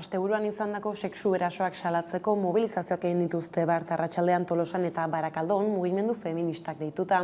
Asteburuan izandako sexu erasoak salatzeko mobilizazioak egin dituzte Bart arratsaldean Tolosan eta Barakaldon mugimendu feministak deituta.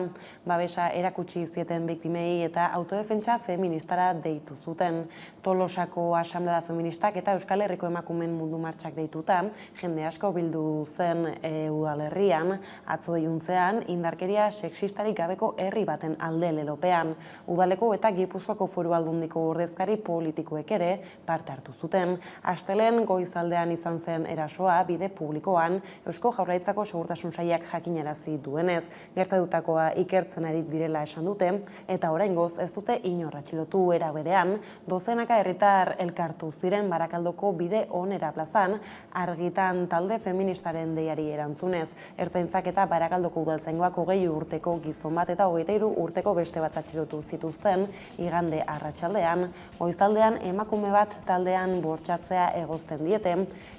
Babesa erakutsi zieten biktimei eta autodefentsa feministara deitu zuten. Tolosako asamblea feministak eta Euskal Herriko emakumeen mundu martxak deituta, jende asko bildu zen udalerrian, atzo iluntzean indarkeria sexistarik gabeko herri baten alde lelopean. Udaleko eta Gipuzkoako Foru Aldundiko ordezkari politikoek ere parte hartu zuten. Astelehen goizaldean izan zen erasoa bide publikoan Eusko Jaurlaritzako Segurtasun Sailak jakinarazi duenez. Gertatutakoa ikertzen ari direla esan dute eta oraingoz ez dute inor atxilotu. Era berean, dozenaka herritar elkartu ziren Barakaldoko bide onera plazan argitan talde feministaren deiari erantzunez. Ertzaintzak eta Barakaldoko udaltzaingoak 20 urteko gizon bat eta 23 urteko beste bat atxilotu zituzten igande arratsaldean. Goizaldean emakume bat taldean bortxatzea egozten diete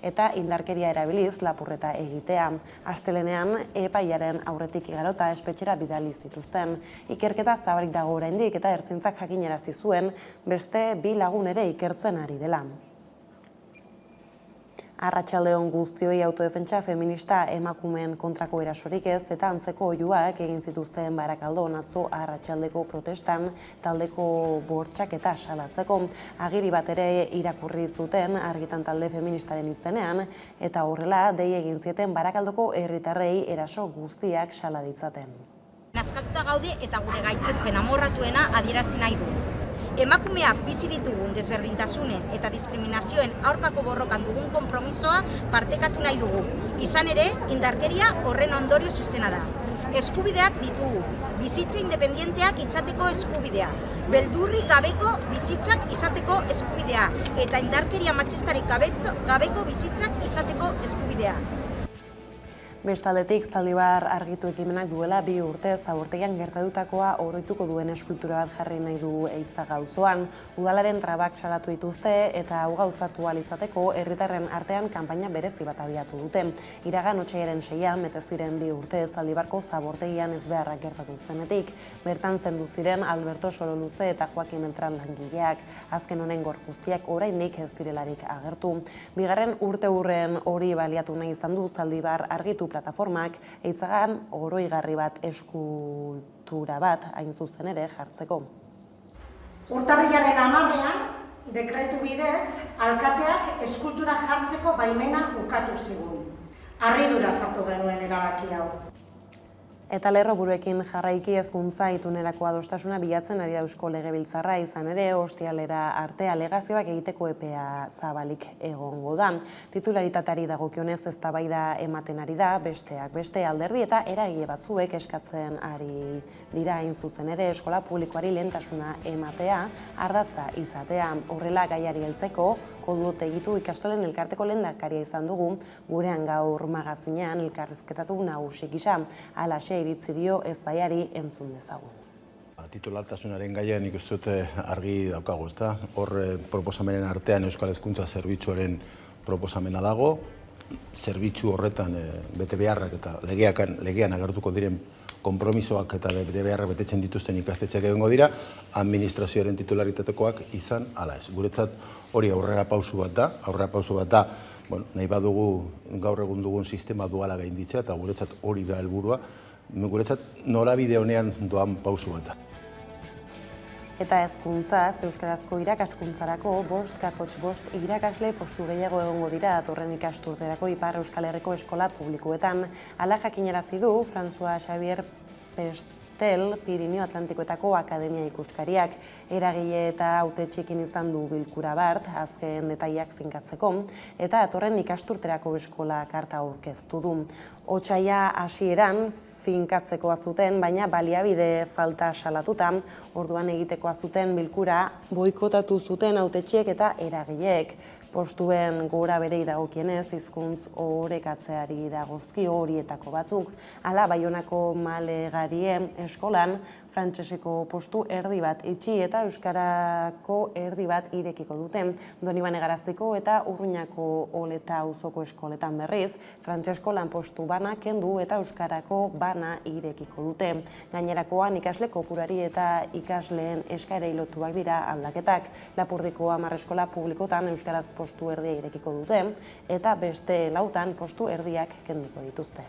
eta indarkeria erabiliz lapurreta egitea. Astelehenean epaiaren aurretik igarota espetxera bidali zituzten. Ikerketa zabalik dago oraindik eta ertzaintzak jakinarazi zuen beste 2 lagun ere ikertzen ari dela. Arratsaldeon guztioi autodefentsa feminista emakumeen kontrako erasorik ez eta antzeko oihuak egin zituzten Barakaldon atzo arratsaldeko protestan taldeko bortxak eta salatzeko. Agiri bat ere irakurri zuten argitan talde feministaren izenean eta horrela dei egin zieten Barakaldoko herritarrei eraso guztiak sala ditzaten. Nazkatuta gaude eta gure gaitzespen amorratuena adierazi nahi du. Emakumeak bizi ditugun desberdintasunen eta diskriminazioen aurkako borrokan dugun konpromisoa partekatu nahi dugu. Izan ere, indarkeria horren ondorio zuzena da. Eskubideak ditugu, bizitza independienteak izateko eskubidea, beldurrik gabeko bizitzak izateko eskubidea eta indarkeria matxistarik gabeko bizitzak izateko eskubidea. Bestaldetik, Zaldibar argitu ekimenak duela 2 urte zabortegian gertatutakoa oroituko duen eskultura bat jarri nahi du Eizaga auzoan. Udalaren trabak salatu dituzte eta hau gauzatu ahal izateko herritarren artean kanpaina berezi bat abiatu dute. Iragan otsailaren 6an bete ziren 2 urte Zaldibarko zabortegian ezbeharrak gertatu zenetik. Bertan zendu ziren Alberto Sololuze eta Joakim Beltran langileak. Azken honen gorpuzkiak oraindik ez direlarik agertu. Bigarren urteurren hori baliatu nahi izan du Zaldibar argitu plataformak Eitzagan oroigarri bat eskultura bat hain zuzen ere jartzeko. Urtarrilaren 10ean dekretu bidez alkateak eskultura jartzeko baimena ukatu zigun. Harridura sartu genuen erabaki hau. Eta lerroburuekin jarraiki hezkuntza itunerako adostasuna bilatzen ari da Eusko Legebiltzarra izan ere ostialera arte alegazioak egiteko epea zabalik egongo da. Titularitateari dagokionez eztabaida ematen ari da, besteak beste alderdi eta eragile batzuek eskatzen ari dira hain zuzen ere eskola publikoari lehentasuna ematea, ardatza izatea. Horrela gaiari heltzeko Koldo Tegitu ikastolen elkarteko lehendakaria izan dugu, gurean gaur magazinean elkarrizketatu nagusi gisa. Halaxe iritzi dio ezbaiari entzun dezagun. Titulartasunaren gaian nik uste dut argi daukagu, ezta? Hor proposamenen artean Euskal Hezkuntza Zerbitzuaren proposamena dago, zerbitzu horretan bete beharrak eta legean agertuko diren konpromisoak eta bete beharrak betetzen dituzten ikastetxeak egongo dira, administrazioaren titularitatekoak izan ala ez. Guretzat hori aurrera pausu bat da, nahi badugu gaur egun dugun sistema duala gainditzea eta guretzat hori da helburua, guretzat norabide honean doan pausu bat da. Eta hezkuntzaz, euskarazko irakaskuntzarako 5,5 irakasle postu gehiago egongo dira datorren ikasturterako Ipar Euskal Herriko eskola publikoetan. Hala jakinarazi du François Xavier Pestel Pirinio Atlantikoetako akademia ikuskariak. Eragile eta hautetxeekin izan du bilkura bart, azken detaiak finkatzeko, eta datorren ikasturterako eskola karta aurkeztu du. Otsaila hasieran finkatzekoa zuten, baina baliabide falta salatuta, orduan egitekoa zuten bilkura boikotatu zuten hautetxeek eta eragileek. Postuen gora berei dagokienez, hizkuntz orekatzeari dagozkio horietako batzuk. Hala, Baionako Malegarie eskolan frantseseko postu erdi bat itxi eta euskarako erdi bat irekiko dute. Donibane Garaztiko eta Urruñako Oleta auzoko eskoletan berriz, frantsesko lanpostu bana kendu eta euskarako bana irekiko dute. Gainerakoan ikasle kopurari eta ikasleen eskaerei lotuak dira aldaketak. Lapurdiko 10 eskola publikotan euskaraz postu erdia irekiko dute eta beste 4 postu erdiak kenduko dituzte.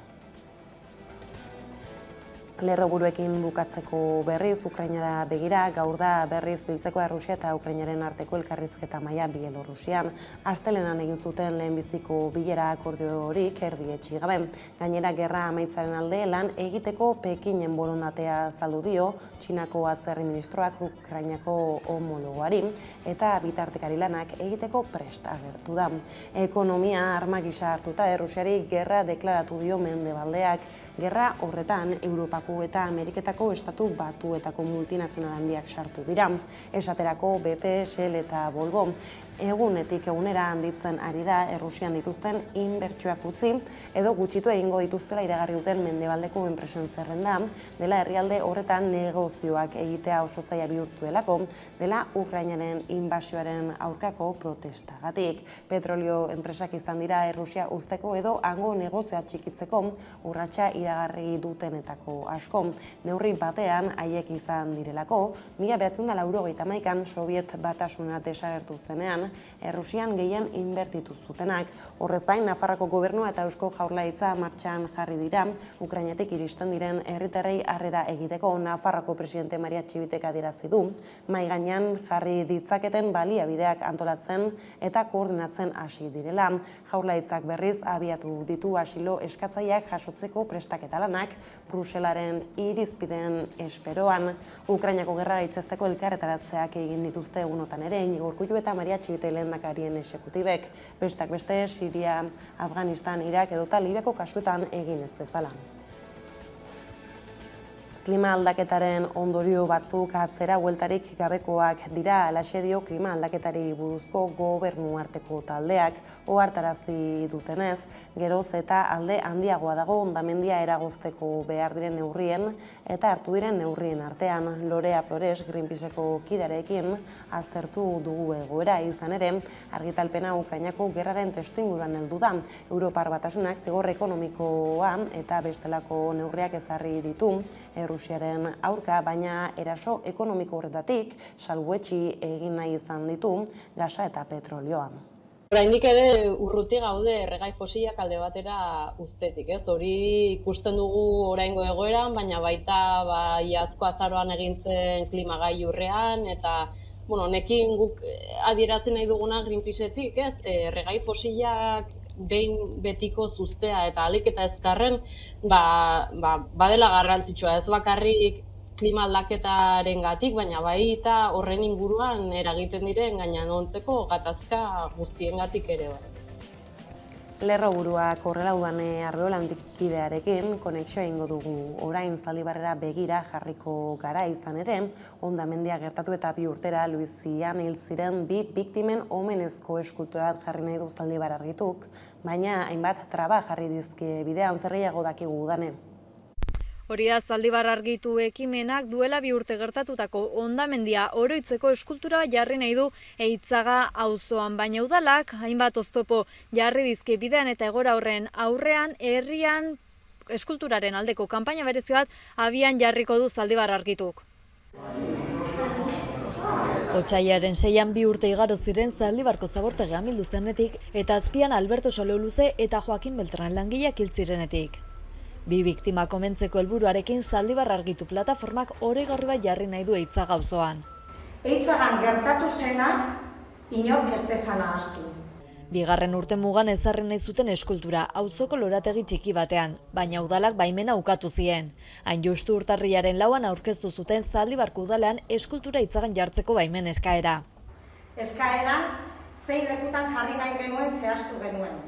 Lerroburuekin bukatzeko berriz, Ukrainara begira, gaur da berriz biltzeko Errusia eta Ukrainaren arteko elkarrizketa maila Bielorrusian. Astelehenan egin zuten lehenbiziko bilera akordiorik erdietsi gabe. Gainera, gerra amaitzaren alde lan egiteko Pekinen borondatea azaldu dio Txinako atzerri ministroak Ukrainako homologoari eta bitartekari lanak egiteko prest agertu da. Ekonomia arma gisa hartuta Errusiari gerra deklaratu dio Mendebaldeak. Gerra horretan Europako eta Ameriketako estatu batuetako multinazional handiak sartu dira. Esaterako BP, Shell eta Volvo. Egunetik egunera handitzen ari da Errusian dituzten inbertsioak utzi edo gutxitu egingo dituztela iragarri duten Mendebaldeko enpresen zerrenda, dela herrialde horretan negozioak egitea oso zaila bihurtu delako, dela Ukrainaren inbasioaren aurkako protestagatik. Petrolio enpresak izan dira Errusia uzteko edo hango negozioa txikitzeko urratsa iragarri dutenetako asko. Neurri batean haiek izan direlako, 1991an Sobiet Batasuna desagertu zenean, Errusian gehien inbertitu zutenak. Horrez gain, Nafarroko gobernua eta Eusko Jaurlaritza martxan jarri dira, Ukrainatik iristen diren herritarrei harrera egiteko. Nafarroko presidente Maria Txibitek adierazi du, mahai gainean jarri ditzaketen baliabideak antolatzen eta koordinatzen hasi direla. Jaurlaritzak berriz abiatu ditu asilo eskatzaileak jasotzeko prestaketa lanak, Bruselaren irizpideen esperoan. Ukrainako gerra gaitzesteko elkarretaratzeak egin dituzte egunotan ere, Iñigo Urkullu eta Maria Txibitek lehendakarien exekutibek, besteak beste Siria, Afganistan, Irak edota Libiako kasuetan egin ez bezala. Klima aldaketaren ondorio batzuk atzera bueltarik gabekoak dira, halaxe dio klima aldaketari buruzko gobernu arteko taldeak ohartarazi dutenez, geroz eta alde handiagoa dago hondamendia eragozteko behar diren neurrien eta hartu diren neurrien artean. Lorea Flores, Greenpeaceko kidearekin aztertu dugu egoera, izan ere, argitalpena Ukrainako gerraren testuinguruan heldu da. Europar Batasunak zigor ekonomikoa eta bestelako neurriak ezarri ditu Errusiaren aurka, baina eraso ekonomiko horretatik salbuetsi egin nahi izan ditu gasa eta petrolioa. Oraindik ere urruti gaude erregai fosilak alde batera uztetik, ez? Hori ikusten dugu oraingo egoeran, baina baita iazko azaroan egin zen klimagailurrean eta honekin guk adierazi nahi duguna Greenpeacetik, ez? Erregai fosilak behin betiko uztea eta ahalik eta ezkarren badela garrantzitsua, ez bakarrik klima aldaketarengatik, baina baita horren inguruan eragiten diren gainontzeko gatazka guztiengatik ere bai. Lerroburuak horrela udane Arbeolandik kidearekin konexioa egingo dugu. Orain Zaldibarrera begira jarriko gara, izan ere, hondamendia gertatu eta 2 urtera Luizian hil ziren 2 biktimen omenezko eskultura bat jarri nahi du Zaldibar argituk, baina hainbat traba jarri dizkie bidean zerriago dakigu udane. Hori da Zaldibar argitu ekimenak duela 2 urte gertatutako hondamendia oroitzeko eskultura jarri nahi du Eitzaga auzoan, baina udalak hainbat oztopo jarri dizkie bidean eta egora horren aurrean herrian eskulturaren aldeko kanpaina berezi bat abian jarriko du Zaldibar argituk. Otsailaren 6an 2 urte igaro ziren Zaldibarko zabortegia amildu zenetik eta azpian Alberto Sololuze eta Joaquin Beltran langileak hil zirenetik. 2 biktima komentzeko helburuarekin Zaldibar argitu plataformak oroigarri bat jarri nahi du Eitzaga auzoan. Eitzagan gertatu zena inork ez dezan ahaztu. 2. urtemugan ezarri nahi zuten eskultura auzoko lorategi txiki batean, baina udalak baimena ukatu zien. Hain justu urtarrilaren 4an aurkeztu zuten Zaldibarko udalean eskultura Eitzagan jartzeko baimen eskaera. Eskaeran zein lekutan jarri nahi genuen zehaztu genuen.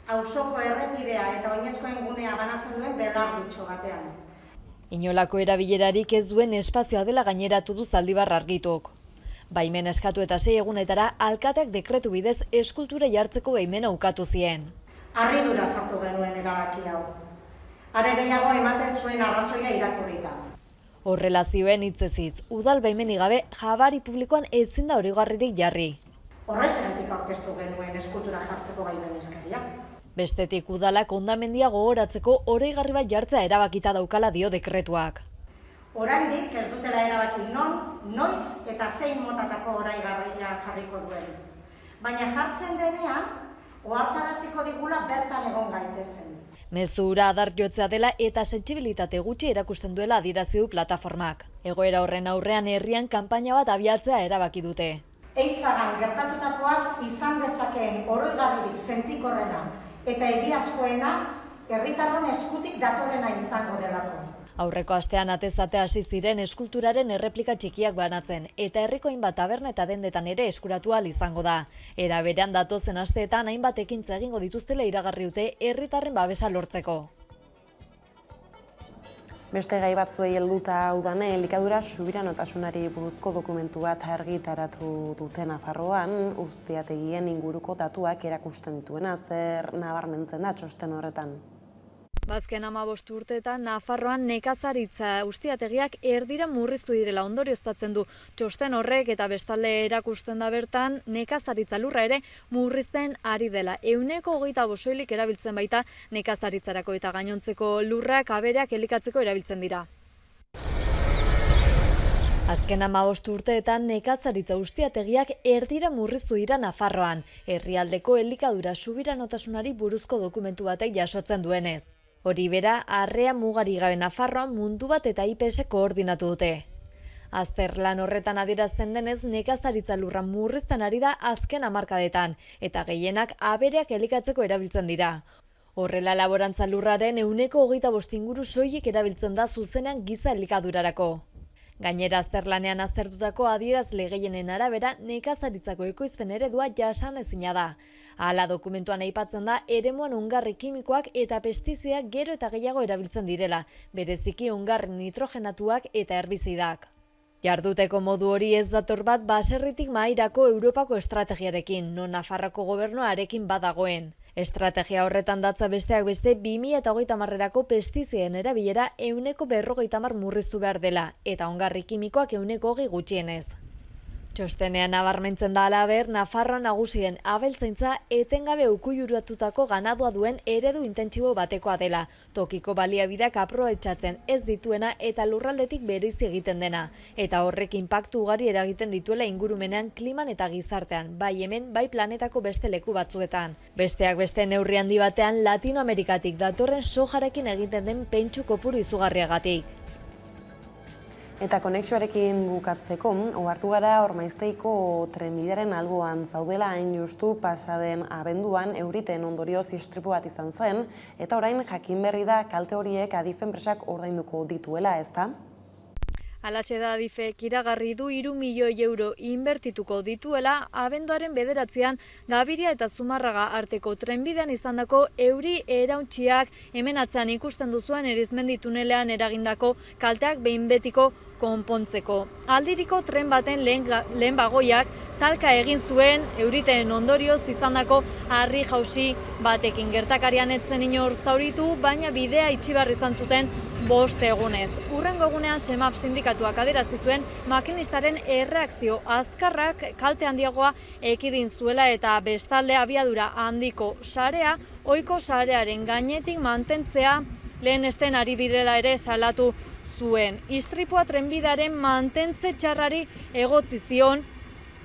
Auzoko errepidea eta oinezkoen gunea banatzen duen belarditxo batean. Inolako erabilerarik ez duen espazioa dela gaineratu du Zaldibar argituk. Baimen eskatu eta 6 egunetara alkateak dekretu bidez eskultura jartzeko baimena ukatu zien. Harridura sartu genuen erabaki hau. Are gehiago ematen zuen arrazoia irakurrita. Horrela zioen hitzez hitz, udal baimenik gabe jabari publikoan ezin da oroigarririk jarri. Horrexegatik aurkeztu genuen eskultura jartzeko baimen eskaria. Bestetik udalak hondamendia gogoratzeko oroigarri bat jartzea erabakita daukala dio dekretuak. Oraindik ez dutela erabaki non, noiz eta zein motatako oraigarria jarriko duen. Baina jartzen denean, ohartaraziko digula bertan egon gaitezen. Mezura adar jotzea dela eta sentsibilitate gutxi erakusten duela adierazi du plataformak. Egoera horren aurrean herrian kanpaina bat abiatzea erabaki dute. Eitzagan gertatutakoak izan dezakeen oroigarririk sentikorrena eta egiazkoena herritarron eskutik datorrena izango delako. Aurreko astean atezate hasi ziren eskulturaren erreplika txikiak banatzen eta herriko hainbat taberna eta dendetan ere eskuratu ahal izango da. Era berean datozen asteetan hainbat ekintza egingo dituztela iragarri dute herritarren babesa lortzeko. Beste gai batzuei helduta udane, elikadura subiranotasunari buruzko dokumentu bat argitaratu dute Nafarroan, ustiategien inguruko datuak erakusten dituena, zer nabarmentzen da txosten horretan. Bazken 15 urteetan Nafarroan nekazaritza ustiategiak erdira murriztu direla ondorioztatzen du txosten horrek eta bestalde erakusten da bertan nekazaritza lurra ere murrizten ari dela. 25% soilik erabiltzen baita nekazaritzarako eta gainontzeko lurrak abereak elikatzeko erabiltzen dira. Azken 15 urteetan nekazaritza ustiategiak erdira murriztu dira Nafarroan, herrialdeko elikadura subiranotasunari buruzko dokumentu batek jasotzen duenez. Hori bera, arrea mugari gabe Nafarroan mundu bat eta IPS koordinatu dute. Azterlan horretan adierazten denez, nekazaritza lurra murrizten ari da azken hamarkadetan, eta gehienak abereak elikatzeko erabiltzen dira. Horrela laborantza lurraren 25% inguru soilik erabiltzen da zuzenean giza elikadurarako. Gainera azterlanean aztertutako adierazle gehienen arabera nekazaritzako ekoizpen eredua jasanezina da. Hala dokumentuan aipatzen da eremuan ongarri kimikoak eta pestizidak gero eta gehiago erabiltzen direla, bereziki ongarri nitrogenatuak eta herbizidak. Jarduteko modu hori ez dator bat baserritik mahairako Europako estrategiarekin, non Nafarroko gobernuarekin badagoen. Estrategia horretan datza besteak beste 2030erako pestizien erabilera 150 murriztu behar dela, eta ongarri kimikoak 120 gutxienez. Txostenean nabarmentzen da halaber, Nafarroan nagusien abeltzaintza etengabe ukuiluratutako ganadua duen eredu intentsibo batekoa dela, tokiko baliabideak aprobetxatzen ez dituena eta lurraldetik bereizi egiten dena, eta horrek inpaktu ugari eragiten dituela ingurumenean, kliman eta gizartean, bai hemen, bai planetako beste leku batzuetan. Besteak beste neurri handi batean Latinoamerikatik datorren sojarekin egiten den pentsu kopuru izugarriagatik. Eta konexioarekin bukatzeko, ohartu gara Ormaizteiko trenbidearen alboan zaudela hain justu pasaden abenduan euriten ondorioz istripu bat izan zen, eta orain jakin berri da kalte horiek Adif enpresak ordainduko dituela, ezta? Halaxe da Adifek iragarri du 3 milioi euro inbertituko dituela abenduaren 9an Gabiria eta Zumarraga arteko trenbidean izandako euri erauntziak hemen atzean ikusten duzuan Erizmendi tunelean eragindako kalteak behin betiko konpontzeko. Aldiriko tren baten lehen bagoiak talka egin zuen euriten ondorioz izandako harri jausi batekin. Gertakarian ez zen inor zauritu, baina bidea itxi behar izan zuten 5 egunez. Hurrengo egunean SEMAF sindikatuak adierazi zuen makinistaren erreakzio azkarrak kalte handiagoa ekidin zuela eta bestalde abiadura handiko sarea, ohiko sarearen gainetik mantentzea lehenesten ari direla ere salatu zuen. Istripua trenbidearen mantentze txarrari egotzi zion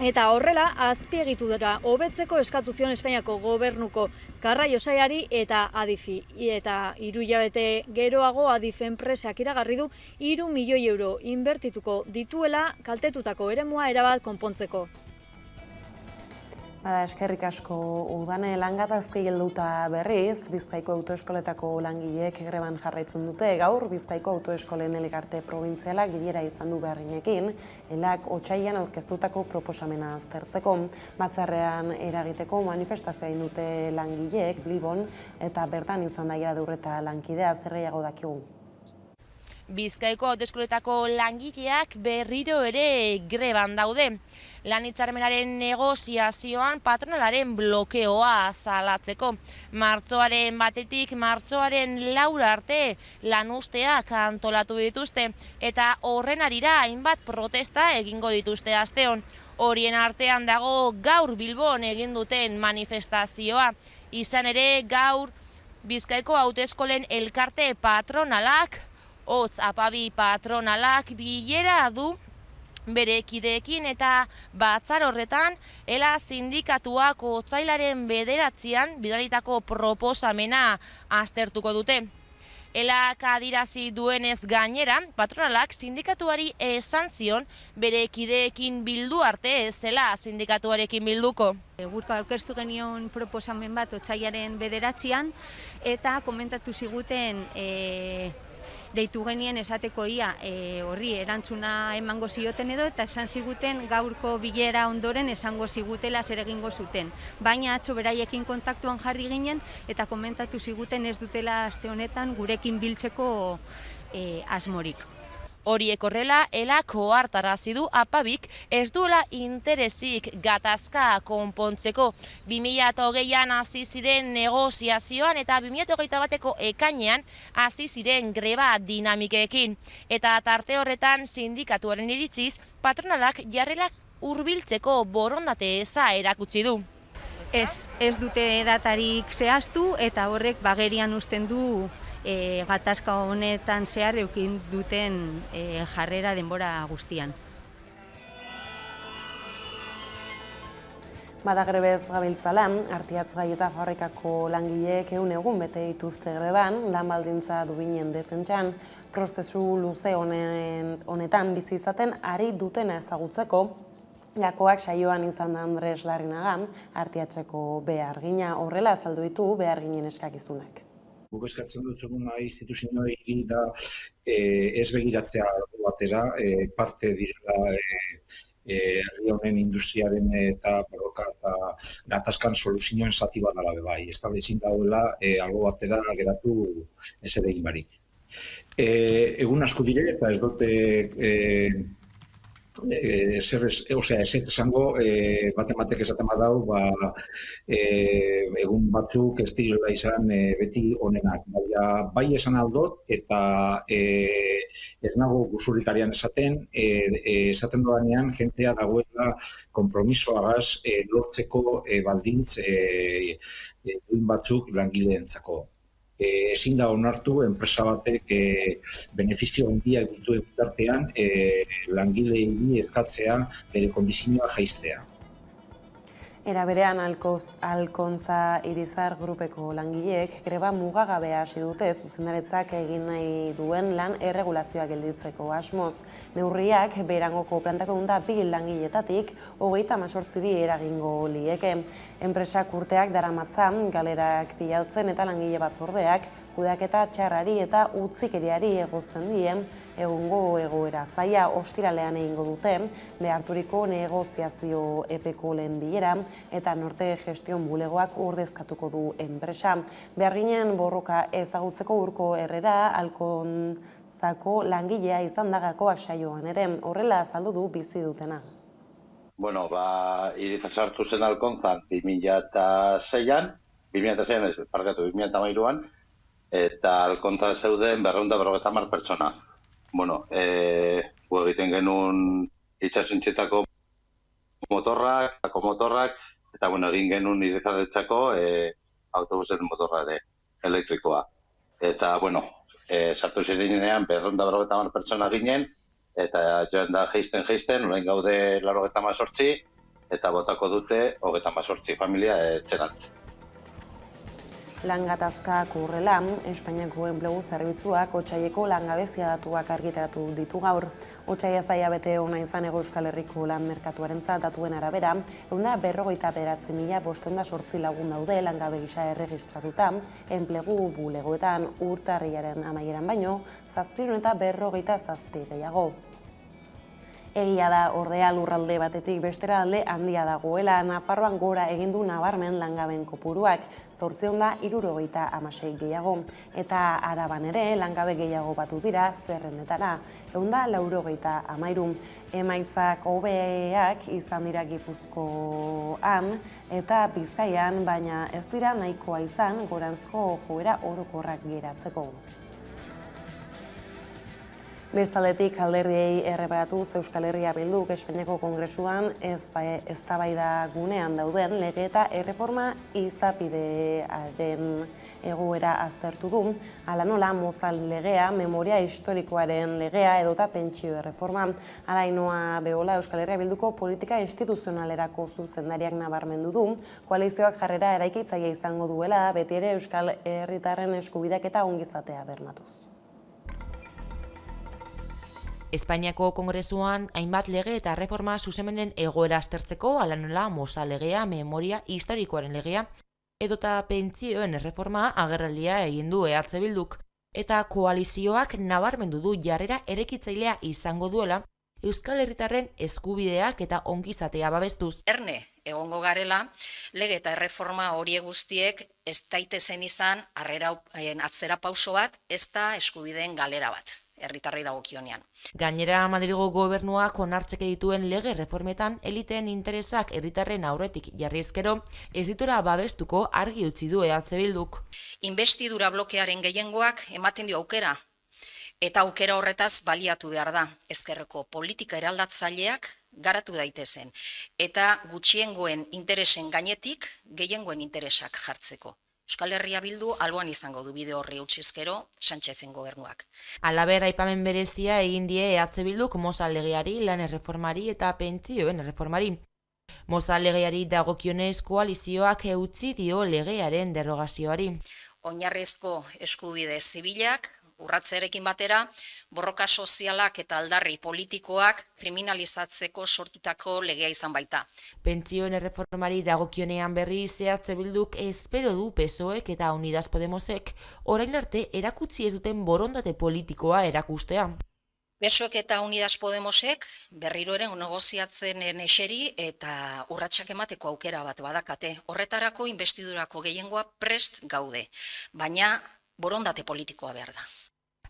eta horrela azpiegitura hobetzeko eskatu zion Espainiako gobernuko garraio sailari eta Adifi. Eta 3 hilabete geroago Adif enpresak iragarri du 3 milioi euro inbertituko dituela kaltetutako eremua erabat konpontzeko. Bada, eskerrik asko udane langatazkei helduta berriz, Bizkaiko autoeskoletako langileek greban jarraitzen dute. Gaur, Bizkaiko autoeskolen elkarte probintzialak bilera izan du beharginekin, elak otsailean aurkeztutako proposamena aztertzeko. Batzarrean eragiteko manifestazioa egin dute langileek Bilbon eta bertan izan da Iradurreta lankidea, zer gehiago dakigu. Bizkaiko hauteskundeetako langileak berriro ere greban daude. Lan hitzarmenaren negoziazioan patronalaren blokeoa salatzeko. Martxoaren 1-tik martxoaren 4 arte lanuzteak antolatu dituzte eta horren harira hainbat protesta egingo dituzte asteon. Horien artean dago gaur Bilbon egin duten manifestazioa. Izan ere gaur Bizkaiko hauteskolen elkarte patronalak, hotz apabi patronalak bilera du bere kideekin eta batzar horretan ela sindikatuak otsailaren 9an bidalitako proposamena aztertuko dute. Elak adierazi duenez gainera, patronalak sindikatuari esan zion bere kideekin bildu arte ez zela sindikatuarekin bilduko. Guk aurkeztu genion proposamen bat otsailaren 9an eta komentatu ziguten deitu genien esateko ia horri erantzuna emango zioten edo eta esan ziguten gaurko bilera ondoren esango zigutela zer egingo zuten. Baina atzo beraiekin kontaktuan jarri ginen eta komentatu ziguten ez dutela aste honetan gurekin biltzeko asmorik. Horiek horrela, elak ohartarazi du apabik ez duela interesik gatazka konpontzeko. 2020an hasi ziren negoziazioan eta 2021ko ekainean hasi ziren greba dinamikekin. Eta tarte horretan sindikatuaren iritziz, patronalak jarrelak hurbiltzeko borondate eza erakutsi du. Ez dute datarik zehaztu eta horrek bagerian uzten du gatazka honetan zehar eukin duten jarrera denbora guztian. Bada grebez gabiltzala, Artiatzgai eta fabrikako langileek 100 egun bete dituzte greban, lan baldintza duinen defentsan, prozesu luze honetan bizi izaten ari dutena ezagutzeko, Gakoak saioan izan da Andres Larrinaga, Artiatzeko behargina, horrela azaldu ditu beharginen eskakizunak. Guk eskatzen dutuguna instituzioei da ez begiratzea batera, parte direla herri honen industriaren eta borroka eta gatazkan soluzioen zati bat dela bai. Ez da ezin dauela albo batera geratu ez ere egin barik. Egun asko dire eta ez dute ez esango, batematek esaten badau, egun batzuk ez direla izan beti onenak. Bai esan aldot eta ez nago guzurikarian esaten doanean jentea dagoela konpromisoagaz lortzeko baldintz batzuk langileentzako. Ezin da onartu enpresa batek benefizio handiak dituen bitartean langileei eskatzea bere kondizioa jaistea. Era berean Alkontza Irizar grupeko langileek greba mugagabea hasi dute zuzendaretzak egin nahi duen lan erregulazioa gelditzeko asmoz. Neurriak berangoko plantako 2 langiletatik 38 eragingo lieke. Enpresak urteak daramatza galerak pilatzen eta langile batzordeak kudeaketa txarrari eta utzikeriari egozten dien egungo egoera zaila ostiralean egingo dute beharturiko negoziazio epeko lehen bilera eta Norte Gestion bulegoak ordezkatuko du enpresa. Beharginen borroka ezagutzeko Urko Herrera Alkontzako langilea izan da Gakoak saioan ere, horrela azaldu du bizi dutena. Bueno, Iriza sartu zen Alkontzan 2006an, 2013an, eta Alkontzan zeuden 250 pertsona. Bueno, egiten genuen itxasuntxetako motorrak, eta egin genuen Irizaretzako autobusen motorra ere, elektrikoa. Eta, sartu zirenean 250 pertsona ginen, eta joan da geisten, orain gaude 98, eta botako dute 28 familia etxerantz. Langatazkak horrela, Espainiako enplegu zerbitzuak otsaieko langabezia datuak argitaratu ditu gaur. Otsaia zaila bete ona izan Euskal Herriko lan merkatuarentzat datuen arabera, 159.508 lagun daude langabe gisa erregistratuta, enplegu bulegoetan urtarrilaren amaieran baino, 757 gehiago. Egia da ordea lurralde batetik bestera alde handia dagoela, Nafarroan gora egin du nabarmen langaben kopuruak, 876 gehiago, eta Araban ere langabe gehiago batu dira zerrendetara, 193. Emaitzak hobeak izan dira Gipuzkoan eta Bizkaian, baina ez dira nahikoa izan goranzko joera orokorrak geratzeko. Bestaldetik alderdiei erreparatuz Euskal Herria Bilduk Espainiako Kongresuan eztabaida gunean dauden lege eta erreforma izapidearen egoera aztertu du, hala nola mozal legea, memoria historikoaren legea edota pentsio erreforma. Hala Ainhoa Beola Euskal Herria Bilduko politika instituzionalerako zuzendariak nabarmendu du, koalizioak jarrera eraikitzailea izango duela, beti ere Euskal Herritarren eskubideak eta ongizatea bermatuz. Espainiako Kongresuan hainbat lege eta erreforma zuzemenen egoera aztertzeko, hala nola mozal legea, memoria historikoaren legea, edota pentsioen erreforma agerraldia egin du EH Bilduk, eta koalizioak nabarmendu du jarrera eraikitzailea izango duela Euskal Herritarren eskubideak eta ongizatea babestuz. Erne egongo garela, lege eta erreforma horiek guztiek ez daitezen izan atzera pauso bat, ez da eskubideen galera bat, herritarrei dagokionean. Gainera, Madrilgo gobernuak onartzeke dituen lege reformetan eliteen interesak herritarren aurretik jarrizkero, ez ditura babestuko argi utzi du EH Bilduk. Inbestidura blokearen gehiengoak ematen dio aukera, eta aukera horretaz baliatu behar da. Ezkerreko politika eraldatzaileak garatu daitezen, eta gutxiengoen interesen gainetik gehiengoen interesak jartzeko. Euskal Herria Bildu alboan izango du bide horri utzizkero Sánchezen gobernuak. Halaber, aipamen berezia egin die EH Bilduk mozal legeari, lan erreformari eta pentsioen erreformari. Mozal legeari dagokionez koalizioak utzi dio legearen derogazioari. Oinarrizko eskubide zibilak, urratzearekin batera, borroka sozialak eta aldarri politikoak kriminalizatzeko sortutako legea izan baita. Pentsioen erreformari dagokionean berriz EH Bilduk espero du PSOEk eta Unidas Podemosek orain arte erakutsi ez duten borondate politikoa erakustea. PSOEk eta Unidas Podemosek berriro ere negoziatzen eseri eta urratsak emateko aukera bat badakate. Horretarako inbestidurako gehiengoa prest gaude, baina borondate politikoa behar da.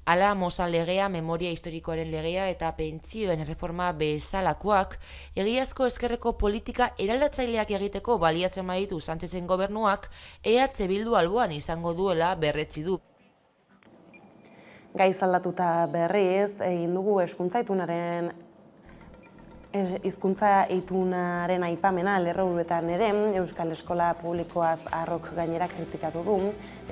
Hala, mozal legea, memoria historikoaren legea eta pentsioen erreforma bezalakoak, egiazko ezkerreko politika eraldatzaileak egiteko baliatzen baditu Sánchezen gobernuak, EH Bildu alboan izango duela berretsi du. Gaiz aldatuta berriz, egin dugu hizkuntza itunaren aipamena lerroburuetan ere, Euskal Eskola Publikoaz Arrok gainera kritikatu du,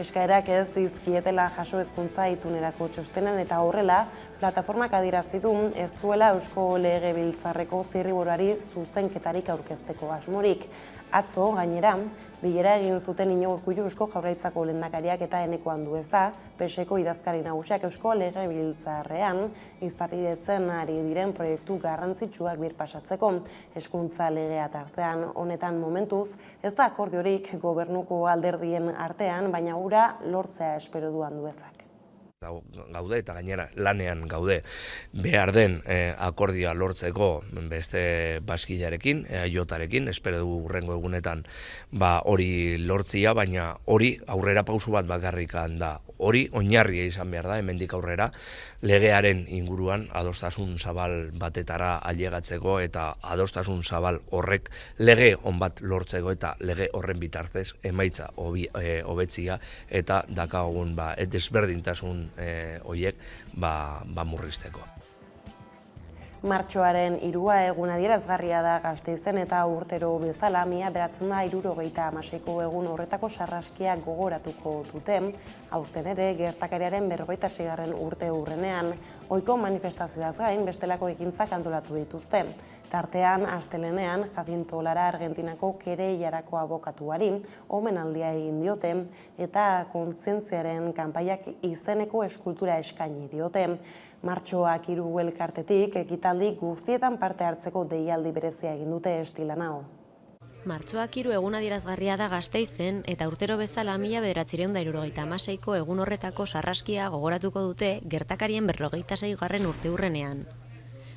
eskaerak ez dizkietela jaso hizkuntza itunerako txostenan eta horrela, plataformak adierazi du ez duela Eusko Legebiltzarreko zirriborari zuzenketarik aurkezteko asmorik. Atzo, gainera, bilera egin zuten Iñigo Urkullu Eusko Jaurlaritzako lehendakariak eta Eneko Andueza, PSeko idazkari nagusiak Eusko Legebiltzarrean izapidetzen ari diren proiektu garrantzitsuak birpasatzeko. Hezkuntza legea tartean honetan momentuz, ez da akordiorik gobernuko alderdien artean, baina hura lortzea espero du Anduezak. Gaude eta gainera lanean gaude behar den akordioa lortzeko beste Baskillarekin, EAJarekin, espero dugu hurrengo egunetan hori lortzia, baina hori aurrera pausu bat bakarrikan da. Hori oinarria izan behar da, hemendik aurrera legearen inguruan adostasun zabal batetara ailegatzeko eta adostasun zabal horrek lege on bat lortzeko eta lege horren bitartez emaitza hobetzia eta dakagun desberdintasun horiek murrizteko. Martxoaren 3 egun adierazgarria da Gasteizen eta urtero bezala 1976ko egun horretako sarraskia gogoratuko dute, aurten ere gertakariaren 46. urte hurrenean, ohiko manifestazioaz gain bestelako ekintzak antolatu dituzte. Tartean, astelenean, Jacinto Lara Argentinako kereiarako abokatuari omenaldia egin diote eta kontzientziaren kanpaiak izeneko eskultura eskaini diote. Martxoak 3 elkartetik ekitaldi guztietan parte hartzeko deialdi berezia egin dute estilan hau. Martxoak 3 egun adierazgarria da Gasteizen eta urtero bezala 1976ko egun horretako sarraskia gogoratuko dute gertakarien 46. urteurrenean.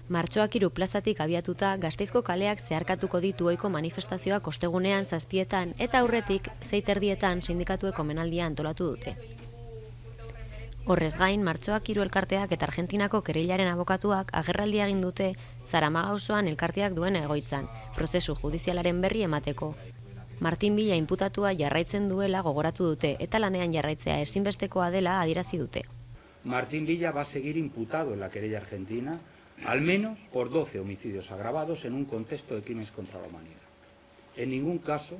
Martxoak 3 plazatik abiatuta Gasteizko kaleak zeharkatuko ditu ohiko manifestazioak ostegunean 7etan eta aurretik 6:30 sindikatuek omenaldia antolatu dute. Horrez gain, Martxoak 3 elkarteak eta Argentinako kereilaren abokatuak agerraldia egin dute Zaramaga auzoan elkarteak duen egoitzan, prozesu judizialaren berri emateko. Martin Villa inputatua jarraitzen duela gogoratu dute eta lanean jarraitzea ezinbestekoa dela adierazi dute. Martín Villa va a seguir imputado en la querella argentina, al menos por 12 homicidios agravados en un contexto de crímenes contra la humanidad. En ningún caso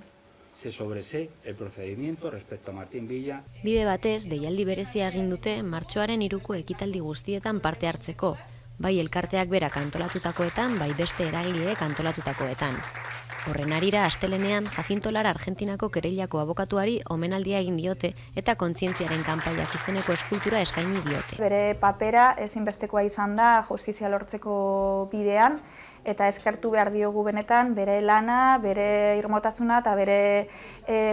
se sobresee el procedimiento respecto a Martín Villa. Bide batez, deialdi berezia egin dute martxoaren 3ko ekitaldi guztietan parte hartzeko, bai elkarteak berak antolatutakoetan, bai beste eragileek antolatutakoetan. Horren arira, astelenean, Jacinto Lara Argentinako kereilako abokatuari omenaldia egin diote eta kontzientziaren kanpaiak izeneko eskultura eskaini diote. Bere papera ezinbestekoa izan da justizia lortzeko bidean, eta eskertu behar diogu benetan bere lana, bere irmotasuna eta bere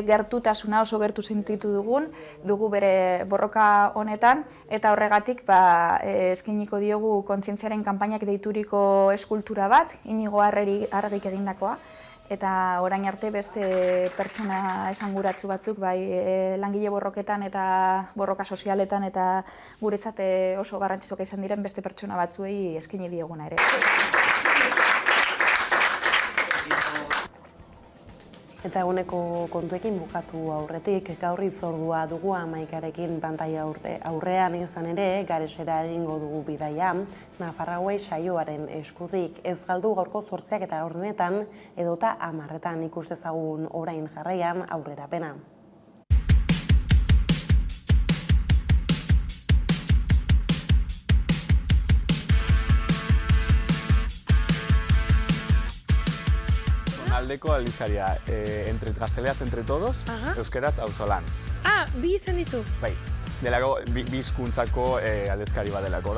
gertutasuna oso gertu sentitu dugu bere borroka honetan, eta horregatik eskainiko diogu kontzientziaren kanpainak deituriko eskultura bat, Inigo Arregik egindakoa, eta orain arte beste pertsona esanguratsu batzuk bai langile borroketan eta borroka sozialetan eta guretzat oso garrantzitsuak izan diren beste pertsona batzuei eskaini dieguna ere. Eta eguneko kontuekin bukatu aurretik, gaur hitzordua dugu 11arekin pantaila aurrean izan ere, Garesera egingo dugu bidaia, Nafarroa saioaren eskutik. Ez galdu gaurko 8 eta ordenetan edota 10etan ikus dezagun orain jarraian aurrerapena. Aldeko aldizkaria, gazteleaz entre todos, euskeraz auzolan. Bi izen ditu? Bai, bi hizkuntzako aldizkari bat delako,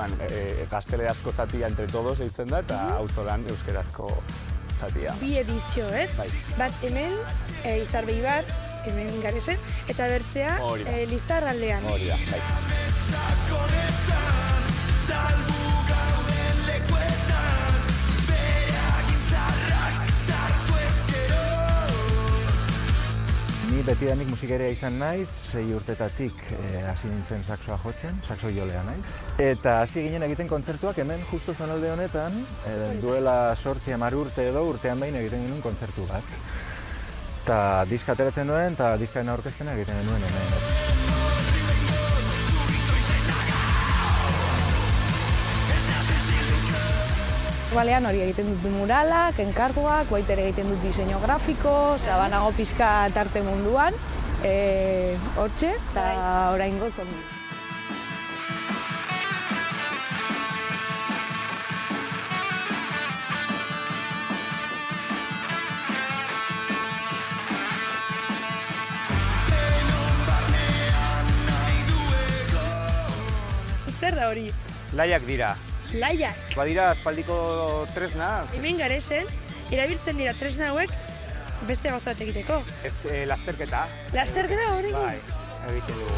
gazteleazko zatia entre todos eitzen da, eta auzolan euskerazko zatia. Bi edizio, ez? Bai. Bat hemen, Izarbegi bat, hemen Garesen, eta bertzea Lizarraldean. Hori da, bai. Ni betidanik musikeria izan naiz, 6 urtetatik hasi nintzen saxoa jotzen, saxo jolea naiz. Eta hasi ginen egiten kontzertuak hemen justu zonalde honetan, duela 8-10 urte edo urtean behin egiten genuen kontzertu bat. Eta diska ateratzen duen, eta diskaren aurkezpena egiten genuen hemen. Balean hori egiten dut muralak, enkarguak, baitere egiten dut diseño grafiko, banago pixka tarte munduan, hortxe, eta oraingo zondu. Zer da hori? Laiak dira. Laiak. Badira aspaldiko tresna. Hemen Garesen, erabiltzen dira tresna hauek beste gauzat egiteko. Ez lasterketa. Lasterketa hori? Bai, egiten dugu.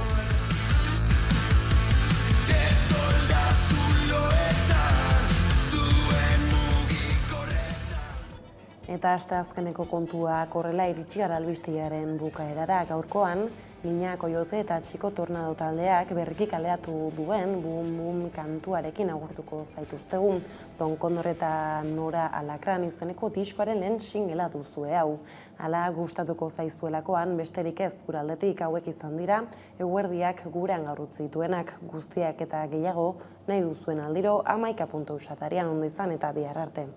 Eta asteazkeneko kontuak horrela iritsi gara albistegiaren bukaerara. Gaurkoan, Mina Koiote eta Txiko Tornado taldeak berriki kaleratu duen Bum Bum kantuarekin agurtuko zaituztegu. Don Kondor eta Nora Alakran izeneko diskoaren lehen singela duzue hau. Hala gustatuko zaizuelakoan besterik ez gure aldetik hauek izan dira, eguerdiak gurean gaur utzi dituenak guztiak eta gehiago nahi duzuen aldiro 11.eus atarian ondo izan eta bihar arte.